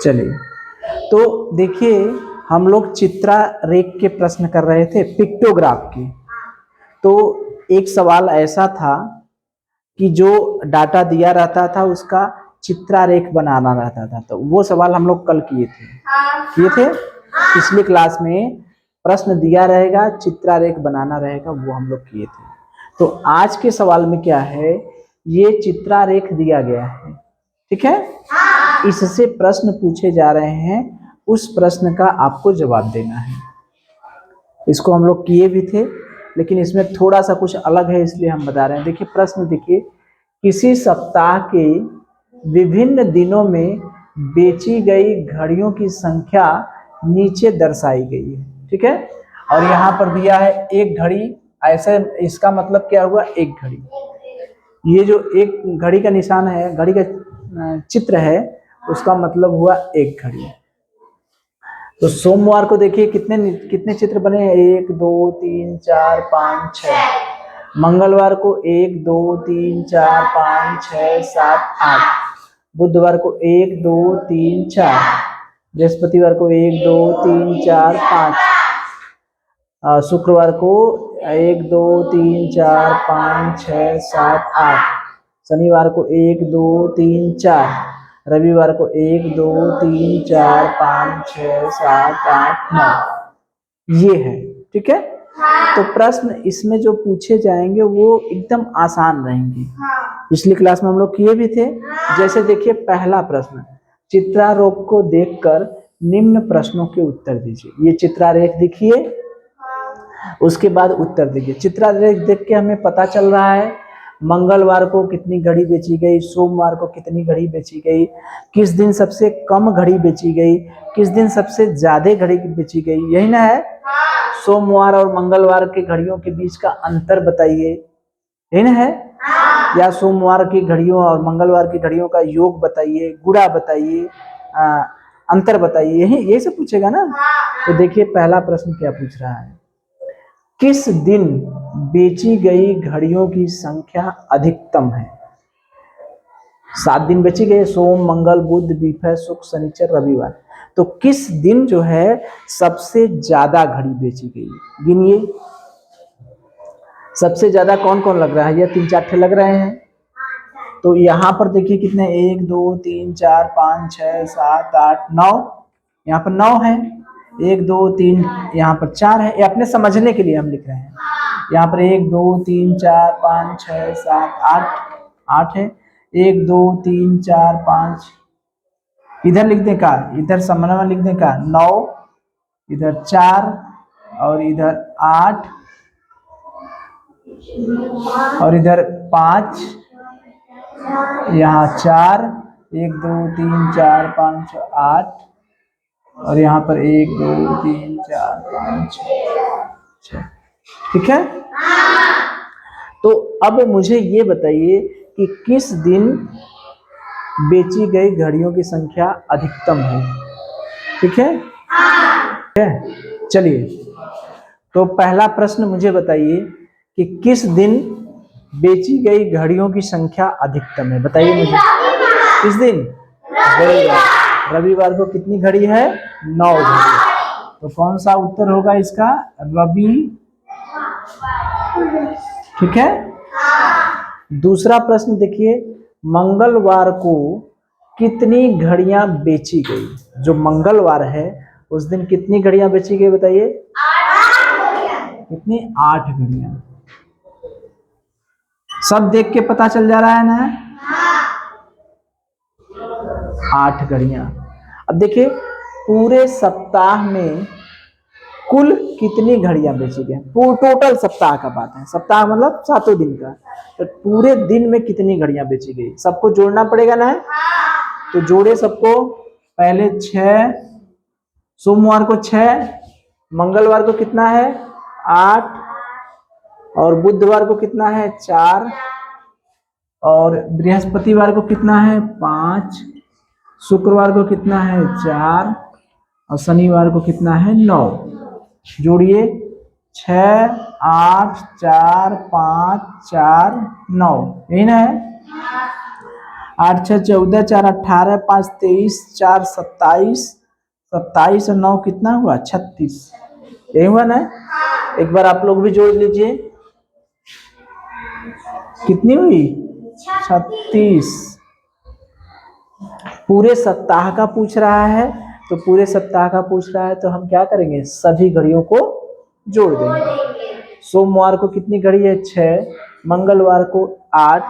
चलिए, तो देखिए हम लोग चित्रा रेख के प्रश्न कर रहे थे, पिक्टोग्राफ के। तो एक सवाल ऐसा था कि जो डाटा दिया रहता था उसका चित्रारेख बनाना रहता था, तो वो सवाल हम लोग कल किए थे पिछली क्लास में। प्रश्न दिया रहेगा, चित्रारेख बनाना रहेगा, वो हम लोग किए थे। तो आज के सवाल में क्या है, ये चित्रारेख दिया गया है, ठीक है। इससे प्रश्न पूछे जा रहे हैं, उस प्रश्न का आपको जवाब देना है। इसको हम लोग किए भी थे, लेकिन इसमें थोड़ा सा कुछ अलग है, इसलिए हम बता रहे हैं। देखिए प्रश्न, देखिए किसी सप्ताह के विभिन्न दिनों में बेची गई घड़ियों की संख्या नीचे दर्शाई गई है, ठीक है। और यहाँ पर दिया है एक घड़ी, ऐसे इसका मतलब क्या हुआ, एक घड़ी। ये जो एक घड़ी का निशान है, घड़ी का चित्र है, उसका मतलब हुआ एक घड़ी। तो सोमवार को देखिए कितने कितने चित्र बने हैं, 1 2 3 4 5 6। मंगलवार को 1 2 3 4 5 6 7 8। बुधवार को 1 2 3 4। बृहस्पतिवार को 1 2 3 4 5। शुक्रवार को 1 2 3 4 5 6 7 8। शनिवार को 1 2 3 4। रविवार को 1 2 3 4 5 6 7 8 9। ये है, ठीक है। तो प्रश्न इसमें जो पूछे जाएंगे वो एकदम आसान रहेंगे। पिछली क्लास में हम लोग किए भी थे। जैसे देखिए पहला प्रश्न, चित्रारेख को देखकर निम्न प्रश्नों के उत्तर दीजिए। ये चित्रारेख दिखिए, उसके बाद उत्तर दीजिए। चित्रारेख देख के हमें पता चल रहा है मंगलवार को कितनी घड़ी बेची गई, सोमवार को कितनी घड़ी बेची गई, किस दिन सबसे कम घड़ी बेची गई, किस दिन सबसे ज्यादा घड़ी बेची गई, यही ना है। सोमवार और मंगलवार के घड़ियों के बीच का अंतर बताइए, यही ना है। या सोमवार की घड़ियों और मंगलवार की घड़ियों का योग बताइए, गुणा बताइए, अंतर बताइए, यही सब पूछेगा ना। तो देखिए पहला प्रश्न क्या पूछ रहा है, किस दिन बेची गई घड़ियों की संख्या अधिकतम है। 7 दिन बेची गई, सोम मंगल बुध बृहस्पति शुक्र शनिचर रविवार। तो किस दिन जो है सबसे ज्यादा घड़ी बेची गई, गिनिए। सबसे ज्यादा कौन कौन लग रहा है, ये 3 4 लग रहे हैं। तो यहाँ पर देखिए कितने, 1 2 3 4 5 6 7 8 9। यहाँ पर 9 है, 1 2 3, यहाँ पर 4 है। ये अपने समझने के लिए हम लिख रहे हैं। यहाँ पर 1 2 3 4 5 6 7 8 है। 1 2 3 4 5, इधर लिख दें का, इधर समन्वय में लिख दें का 9, इधर 4 और इधर 8 और इधर 5, यहाँ 4, 1 2 3 4 5 8 और यहाँ पर 1 2 3 4 5 6, ठीक है। तो अब मुझे ये बताइए कि किस दिन बेची गई घड़ियों की संख्या अधिकतम है, ठीक है। चलिए, तो पहला प्रश्न मुझे बताइए कि किस दिन बेची गई घड़ियों की संख्या अधिकतम है, बताइए मुझे। किस दिन, रविवार को कितनी घड़ी है, 9 घड़ी। तो कौन सा उत्तर होगा इसका, रवि, ठीक है। दूसरा प्रश्न देखिए, मंगलवार को कितनी घड़ियां बेची गई। जो मंगलवार है उस दिन कितनी घड़ियां बेची गई, बताइए। कितनी, 8 घड़ियां। सब देख के पता चल जा रहा है ना, 8 घड़ियां। अब देखिए पूरे सप्ताह में कुल कितनी घड़ियां बेची गई, टोटल सप्ताह का बात है। सप्ताह मतलब 7 दिन का, तो पूरे दिन में कितनी घड़ियां बेची गई, सबको जोड़ना पड़ेगा ना। तो जोड़े सबको, पहले 6, सोमवार को 6, मंगलवार को कितना है 8, और बुधवार को कितना है 4, और बृहस्पतिवार को कितना है 5, शुक्रवार को कितना है 4, और शनिवार को कितना है 9। जोड़िए, 6 8 4 5 4 9, यही ना है। 8 6 14, 4 18, 5 23, 4 27, 27 और 9 कितना हुआ 36, यही हुआ ना। एक बार आप लोग भी जोड़ लीजिए, कितनी हुई 36। पूरे सप्ताह का पूछ रहा है, तो पूरे सप्ताह का पूछ रहा है तो हम क्या करेंगे, सभी घड़ियों को जोड़ देंगे। सोमवार को कितनी घड़ी है 6, मंगलवार को 8,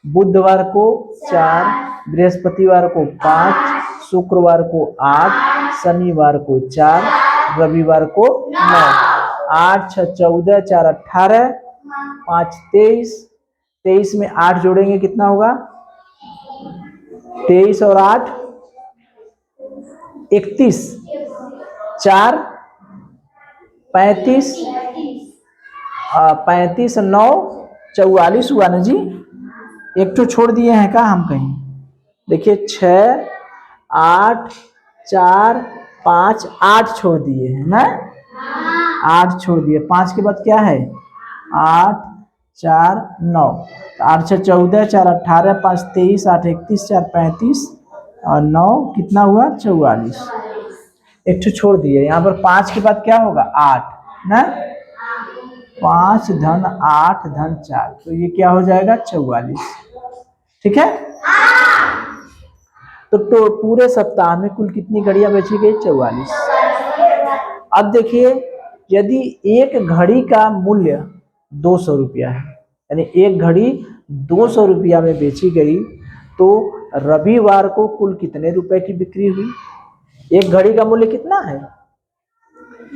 बुधवार को 4, बृहस्पतिवार को 5, शुक्रवार को 8, शनिवार को 4, रविवार को 9। 8 6 14, 4 18, 5 23, 23 में 8 जोड़ेंगे कितना होगा 23 और 8 31, 4 35, 35 9 44 हुआ ना जी। एक तो छोड़ दिए हैं क्या हम कहीं, देखिए 6 8 4 5 8 छोड़ दिए हैं ना, 8 छोड़ दिए, 5 के बाद क्या है 8 4 9, 8 6 14, 4 18, 5 23, 8 31, 4 35 और 9 कितना हुआ 44, एक तो छोड़ दिए। यहाँ पर 5 के बाद क्या होगा 8 ना, 5 धन 8 धन 4, तो ये क्या हो जाएगा 44, ठीक है। तो पूरे सप्ताह में कुल कितनी घड़ियां बेची गई 44। अब देखिए यदि एक घड़ी का मूल्य 200 रुपया है, यानी एक घड़ी 200 रुपया में बेची गई, तो रविवार को कुल कितने रुपए की बिक्री हुई। एक घड़ी का मूल्य कितना है,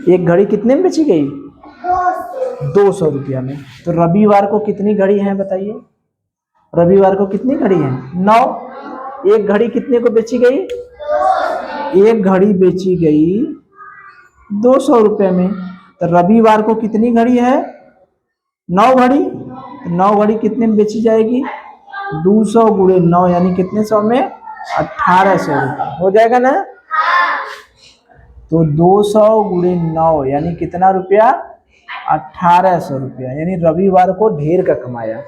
एक घड़ी कितने में बेची गई 200 रुपया में, तो रविवार को कितनी घड़ी है बताइए, रविवार को कितनी घड़ी है 9। एक घड़ी कितने को बेची गई, एक घड़ी बेची गई 200 रुपये में, तो रविवार को कितनी घड़ी है 9 घड़ी, तो 9 घड़ी कितने में बेची जाएगी 200 गुणे 9 यानी कितने सौ में 1800 रुपये हो जाएगा ना। तो 200 गुणे 9 यानी कितना रुपया 1800 रुपया, यानी रविवार को ढेर का कमाया,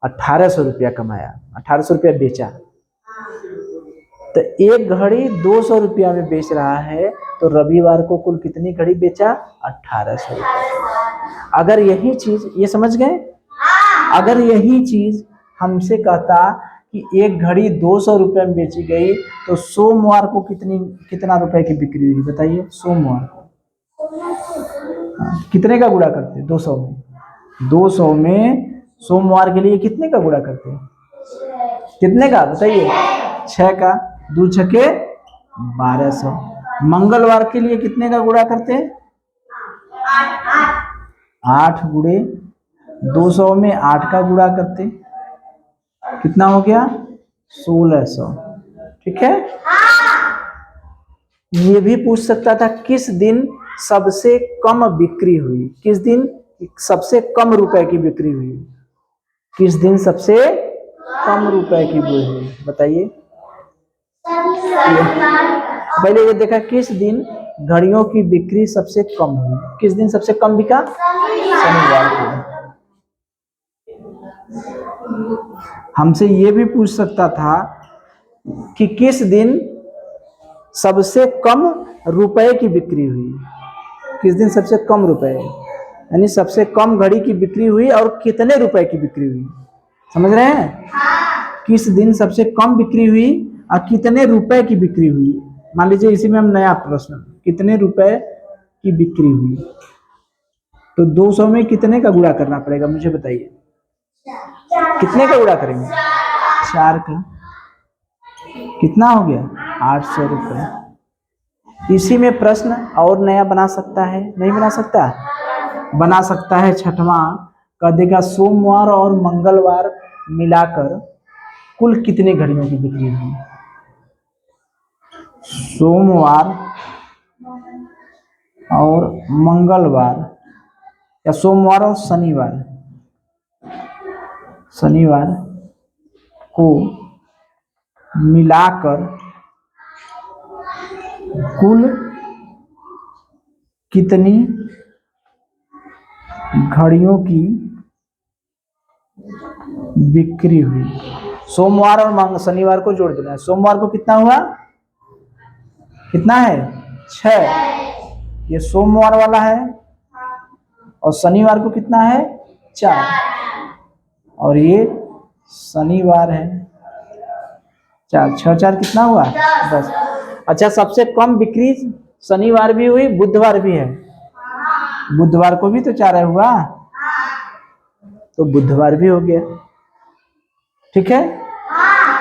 1800 रुपया कमाया, 1800 रुपया बेचा। तो एक घड़ी 200 रुपया में बेच रहा है, तो रविवार को कुल कितनी घड़ी बेचा 1800 रुपया। अगर यही चीज, ये समझ गए, अगर यही चीज हमसे कहता कि एक घड़ी 200 रुपये में बेची गई, तो सोमवार को कितना रुपए की बिक्री हुई बताइए, सोमवार को कितने का गुणा करते हैं 200 में, 200 में सोमवार के लिए कितने का गुणा करते हैं, कितने का बताइए 6 का, 2 छके 1200। मंगलवार के लिए कितने का गुणा करते हैं 8 गुणे 200 में 8 का गुणा करते, कितना हो गया 1600, ठीक है। ये भी पूछ सकता था किस दिन सबसे कम बिक्री हुई, किस दिन सबसे कम रुपए की बिक्री हुई, किस दिन सबसे कम रुपए की हुई बताइए। पहले ये देखा किस दिन घड़ियों की बिक्री सबसे कम हुई, किस दिन सबसे कम बिका, शनिवार को। हमसे ये भी पूछ सकता था कि किस दिन सबसे कम रुपए की बिक्री हुई, किस दिन सबसे कम रुपए, यानी सबसे कम घड़ी की बिक्री हुई और कितने रुपए की बिक्री हुई, समझ रहे हैं। किस दिन सबसे कम बिक्री हुई और कितने रुपए की बिक्री हुई। मान लीजिए इसी में हम नया प्रश्न, कितने रुपए की बिक्री हुई, तो 200 में कितने का गुणा करना पड़ेगा मुझे बताइए, कितने का गुणा करेंगे 4 का, कितना हो गया 800 रुपये। इसी में प्रश्न और नया बना सकता है, नहीं बना सकता, बना सकता है। छठवां कह देगा सोमवार और मंगलवार मिलाकर कुल कितने घड़ियों की बिक्री हुई, सोमवार और मंगलवार या सोमवार और शनिवार को मिलाकर कुल कितनी घड़ियों की बिक्री हुई। सोमवार और शनिवार को जोड़ देना है। सोमवार को कितना हुआ, कितना है 6, ये सोमवार वाला है, और शनिवार को कितना है 4, और ये शनिवार है 4, 6 4 कितना हुआ 10। अच्छा, सबसे कम बिक्री शनिवार भी हुई, बुधवार भी है, बुधवार को भी तो 4 हुआ, तो बुधवार भी हो गया। ठीक है,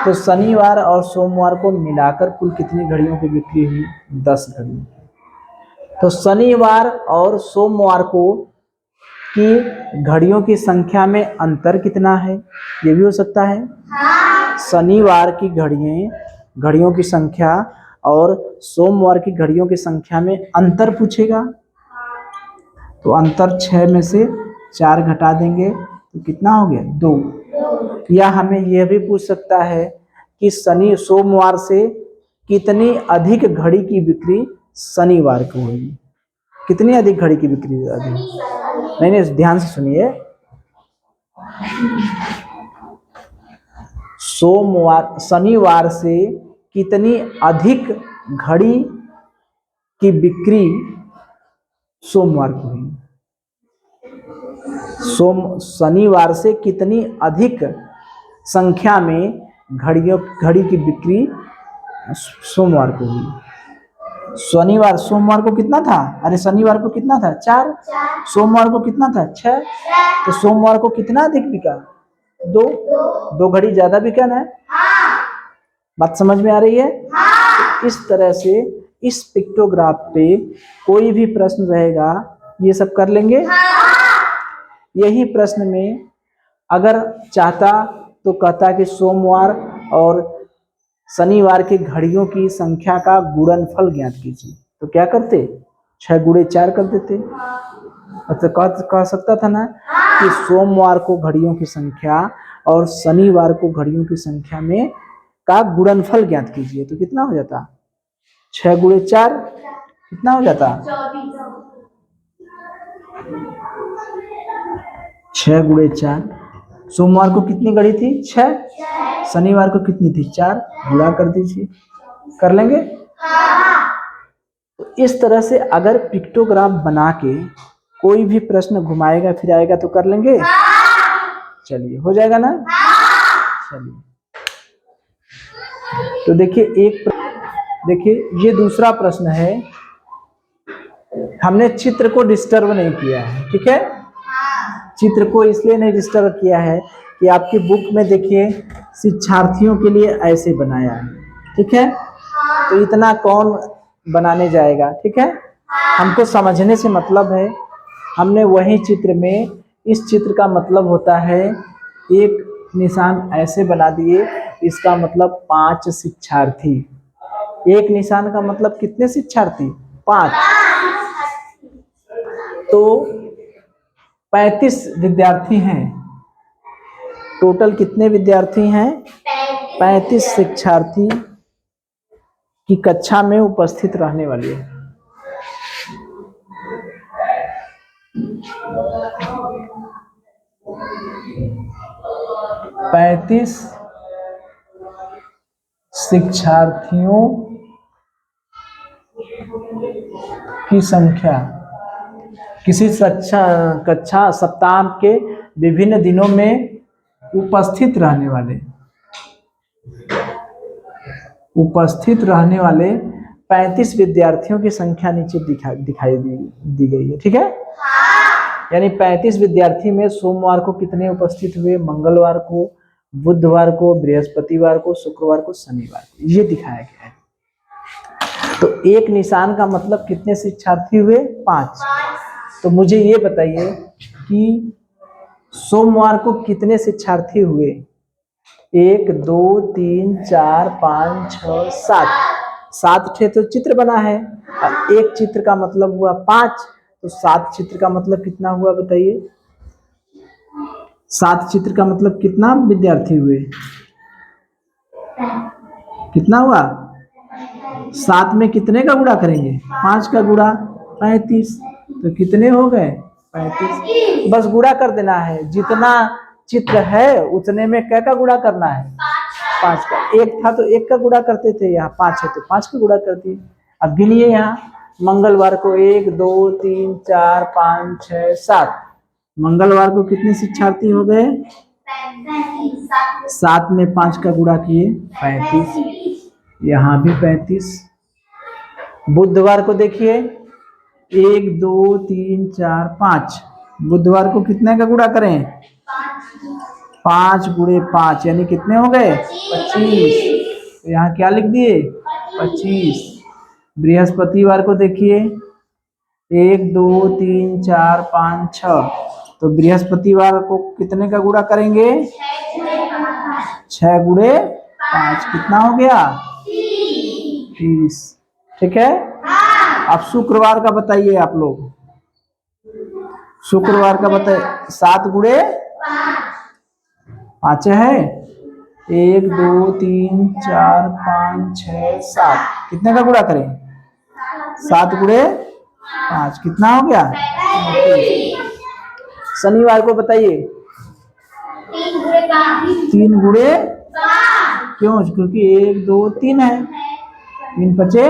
तो शनिवार और सोमवार को मिलाकर कुल कितनी घड़ियों की बिक्री हुई, 10 घड़ी। तो शनिवार और सोमवार को की घड़ियों की संख्या में अंतर कितना है, ये भी हो सकता है। शनिवार की घड़ियों की संख्या और सोमवार की घड़ियों की संख्या में अंतर पूछेगा, तो अंतर 6 में से 4 घटा देंगे तो कितना हो गया 2। या हमें यह भी पूछ सकता है कि सोमवार से कितनी अधिक घड़ी की बिक्री शनिवार को होगी, कितनी अधिक घड़ी की बिक्री अधिक। नहीं, ध्यान से सुनिए, शनिवार से कितनी अधिक घड़ी की बिक्री सोमवार को हुई, शनिवार से कितनी अधिक संख्या में घड़ी की बिक्री सोमवार को हुई। सोमवार को कितना था, अरे शनिवार को कितना था 4, सोमवार को कितना था 6, तो सोमवार को कितना अधिक बिका 2 घड़ी ज्यादा बिका ना। बात समझ में आ रही है। इस तरह से इस पिक्टोग्राफ पे कोई भी प्रश्न रहेगा ये सब कर लेंगे। यही प्रश्न में अगर चाहता तो कहता कि सोमवार और शनिवार की घड़ियों की संख्या का गुणनफल ज्ञात कीजिए, तो क्या करते 6 गुणे 4 कर देते। तो कह सकता था ना कि सोमवार को घड़ियों की संख्या और शनिवार को घड़ियों की संख्या में का गुणनफल ज्ञात कीजिए, तो कितना हो जाता 6 गुणे 4 कितना हो जाता 6 गुणे 4। सोमवार को कितनी घड़ी थी 6, शनिवार को कितनी थी 4, गुणा कर दीजिए, कर लेंगे। तो इस तरह से अगर पिक्टोग्राफ बना के कोई भी प्रश्न घुमाएगा फिराएगा तो कर लेंगे। चलिए, हो जाएगा ना। चलिए, तो देखिए ये दूसरा प्रश्न है। हमने चित्र को डिस्टर्ब नहीं किया है, ठीक है। चित्र को इसलिए नहीं डिस्टर्ब किया है कि आपकी बुक में देखिए शिक्षार्थियों के लिए ऐसे बनाया है, ठीक है। तो इतना कौन बनाने जाएगा, ठीक है। हमको समझने से मतलब है। हमने वही चित्र में, इस चित्र का मतलब होता है एक निशान ऐसे बना दिए, इसका मतलब 5 शिक्षार्थी। एक निशान का मतलब कितने शिक्षार्थी 5, तो 35 विद्यार्थी हैं। टोटल कितने विद्यार्थी हैं 35 शिक्षार्थी की कक्षा में उपस्थित रहने वाले हैं। पैंतीस शिक्षार्थियों की संख्या किसी कक्षा सप्ताह के विभिन्न दिनों में उपस्थित रहने वाले 35 विद्यार्थियों की संख्या नीचे दिखाई दी गई है, ठीक है। यानी 35 विद्यार्थी में सोमवार को कितने उपस्थित हुए, मंगलवार को, बुधवार को, बृहस्पतिवार को, शुक्रवार को, शनिवार को, ये दिखाया गया है। तो एक निशान का मतलब कितने शिक्षार्थी हुए 5। तो मुझे ये बताइए कि सोमवार को कितने शिक्षार्थी हुए, 1 2 3 4 5 6 7 ठे तो चित्र बना है। अब एक चित्र का मतलब हुआ 5, तो 7 चित्र का मतलब कितना हुआ बताइए। 7 चित्र का मतलब कितना विद्यार्थी हुए, कितना हुआ 7 में कितने का गुणा करेंगे 5 का गुणा 35, तो कितने हो गए 35। बस गुणा कर देना है, जितना चित्र है उतने में क्या का गुणा करना है 5 का, एक था तो एक का गुणा करते थे, यहाँ 5 है तो 5 का गुणा कर दिए। अब गिनिए यहाँ मंगलवार को 1 2 3 4 5 6 7, मंगलवार को कितने शिक्षार्थी हो गए? 7 में 5 का गुणा किए 35, यहाँ भी 35। बुधवार को देखिए 1 2 3 4 5, बुधवार को कितने का गुणा करें? 5 गुणे 5 यानी कितने हो गए? 25। तो यहाँ क्या लिख दिए? 25। बृहस्पतिवार को देखिए 1 2 3 4 5 6, तो बृहस्पतिवार को कितने का गुणा करेंगे? 6 गुणे 5, कितना हो गया? 30। ठीक है। अब शुक्रवार का बताइए आप लोग, शुक्रवार का बताइए। 7 गुणे 5 है, 1 2 3 4 5 6 7, कितने का गुणा करें? 7 गुणे 5, कितना हो गया? शनिवार को बताइए 3 गुणे, क्यों? क्योंकि 1 2 3 है, 3 5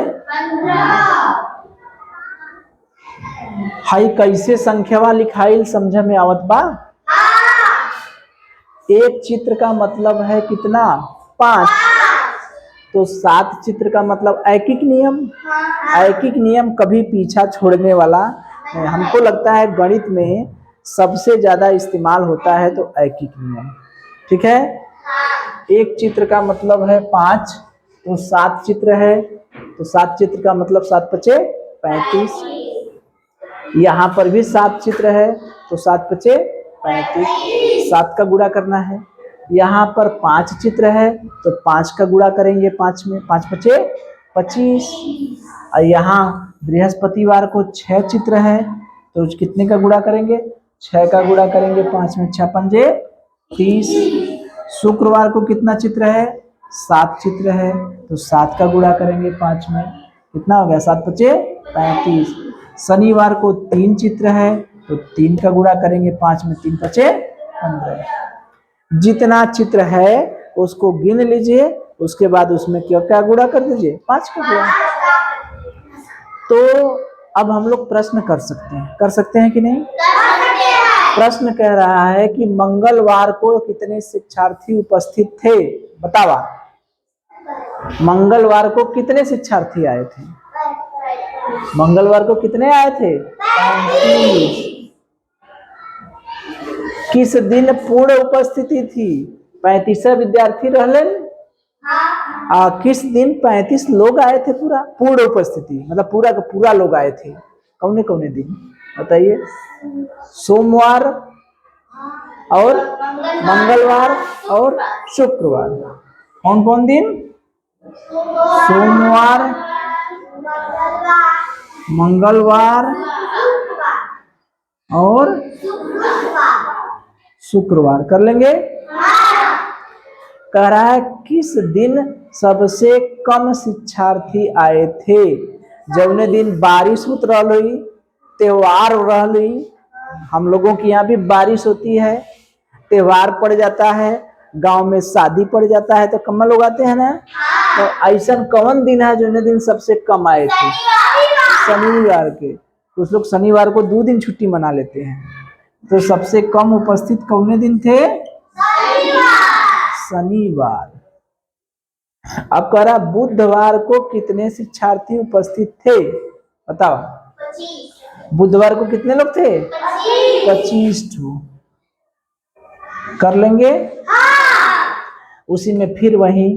हाई कैसे संख्यावा लिखाइल समझ में आवत बा? एक चित्र का मतलब है कितना? 5, तो 7 चित्र का मतलब ऐकिक नियम। ऐकिक नियम कभी पीछा छोड़ने वाला नहीं। हमको लगता है गणित में सबसे ज्यादा इस्तेमाल होता है तो ऐकिक नियम। ठीक है। एक चित्र का मतलब है 5, तो 7 चित्र है, तो 7 चित्र का मतलब 7 पचे 35। यहाँ पर भी 7 चित्र है, तो 7 पचे 35, 7 का गुणा करना है। यहाँ पर 5 चित्र है, तो 5 का गुणा करेंगे 5 में, 5 पचे 25। और यहाँ बृहस्पतिवार को 6 चित्र है, तो कितने का गुणा करेंगे? 6 का गुणा करेंगे 5 में, 6 पंजे 30। शुक्रवार को कितना चित्र है? 7 चित्र है, तो 7 का गुणा करेंगे 5 में, कितना हो गया? 7 पचे 35। शनिवार को 3 चित्र है, तो 3 का गुणा करेंगे 5 में, 3 पचे 15। जितना चित्र है उसको गिन लीजिए, उसके बाद उसमें क्या गुणा कर दीजिए? 5 का गुणा। तो अब हम लोग प्रश्न कर सकते हैं कि नहीं? प्रश्न कह रहा है कि मंगलवार को कितने शिक्षार्थी उपस्थित थे? बतावा, मंगलवार को कितने शिक्षार्थी आए थे? मंगलवार को कितने आए थे? 35। किस दिन पूर्ण उपस्थिति थी? 35 विद्यार्थी रहलन। किस दिन 35 लोग आए थे? पूरा पूर्ण उपस्थिति मतलब पूरा का पूरा लोग आए थे। कौने कौने दिन बताइए? सोमवार और मंगलवार और शुक्रवार। कौन कौन दिन? सोमवार, मंगलवार और शुक्रवार। कर लेंगे। कह रहा है किस दिन सबसे कम शिक्षार्थी आए थे? जौने दिन बारिश होत रही, त्योहार रही, हम लोगों की यहाँ भी बारिश होती है, त्योहार पड़ जाता है, गांव में शादी पड़ जाता है, तो कम लोग आते हैं ना। तो ऐसा कौन दिन है जो दिन सबसे कम आए थे? शनिवार के। कुछ लोग शनिवार को 2 दिन छुट्टी मना लेते हैं, तो सबसे कम उपस्थित कौने दिन थे? शनिवार। अब कह रहा बुधवार को कितने शिक्षार्थी उपस्थित थे? बताओ। 25। बुधवार को कितने लोग थे? 25 ठो। कर लेंगे। उसी में फिर वही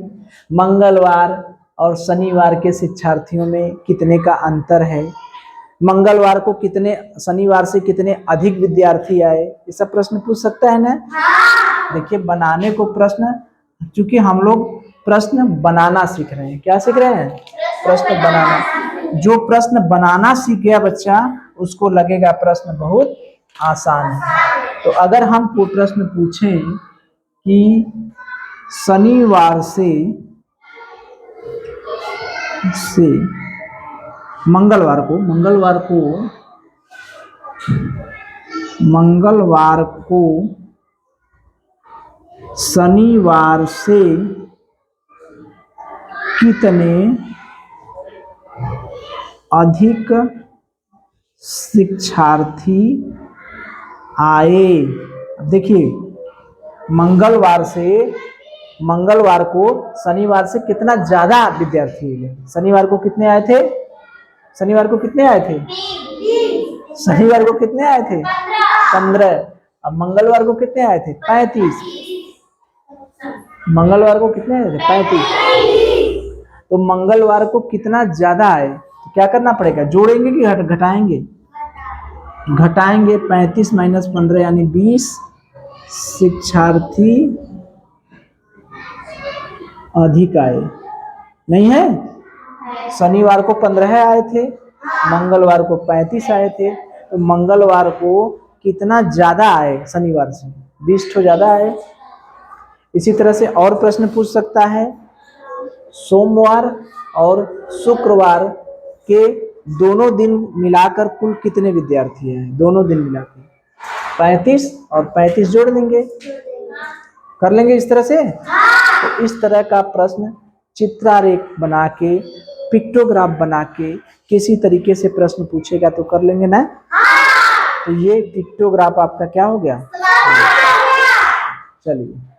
मंगलवार और शनिवार के शिक्षार्थियों में कितने का अंतर है? मंगलवार को कितने, शनिवार से कितने अधिक विद्यार्थी आए? ये सब प्रश्न पूछ सकता है ना। देखिए बनाने को प्रश्न, क्योंकि हम लोग प्रश्न बनाना सीख रहे हैं। क्या सीख रहे हैं? प्रश्न बनाना। जो प्रश्न बनाना सीख गया बच्चा, उसको लगेगा प्रश्न बहुत आसान है। तो अगर हम प्रश्न पूछें कि शनिवार से मंगलवार को शनिवार से कितने अधिक शिक्षार्थी आए। अब देखिए, मंगलवार को शनिवार से कितना ज्यादा विद्यार्थी मिले। शनिवार को कितने आए थे? शनिवार को कितने आए थे? शनिवार को कितने आए थे? 15। अब मंगलवार को कितने आए थे? 35। मंगलवार को कितने आए थे? 35। तो मंगलवार को कितना ज्यादा आए तो क्या करना पड़ेगा? जोड़ेंगे कि घटाएंगे? घटाएंगे। 35 - 15 यानी 20 शिक्षार्थी अधिक आए। नहीं है? शनिवार को 15 आए थे, मंगलवार को 35 आए थे। तो मंगलवार को कितना ज्यादा आए? शनिवार से 20 ठो ज्यादा आए। इसी तरह से और प्रश्न पूछ सकता है, सोमवार और शुक्रवार के दोनों दिन मिलाकर कुल कितने विद्यार्थी हैं? दोनों दिन मिलाकर 35 और 35 जोड़ देंगे। कर लेंगे इस तरह से। तो इस तरह का प्रश्न चित्रारेख बना के, पिक्टोग्राफ बना के किसी तरीके से प्रश्न पूछेगा तो कर लेंगे ना। तो ये पिक्टोग्राफ आपका क्या हो गया? चलिए।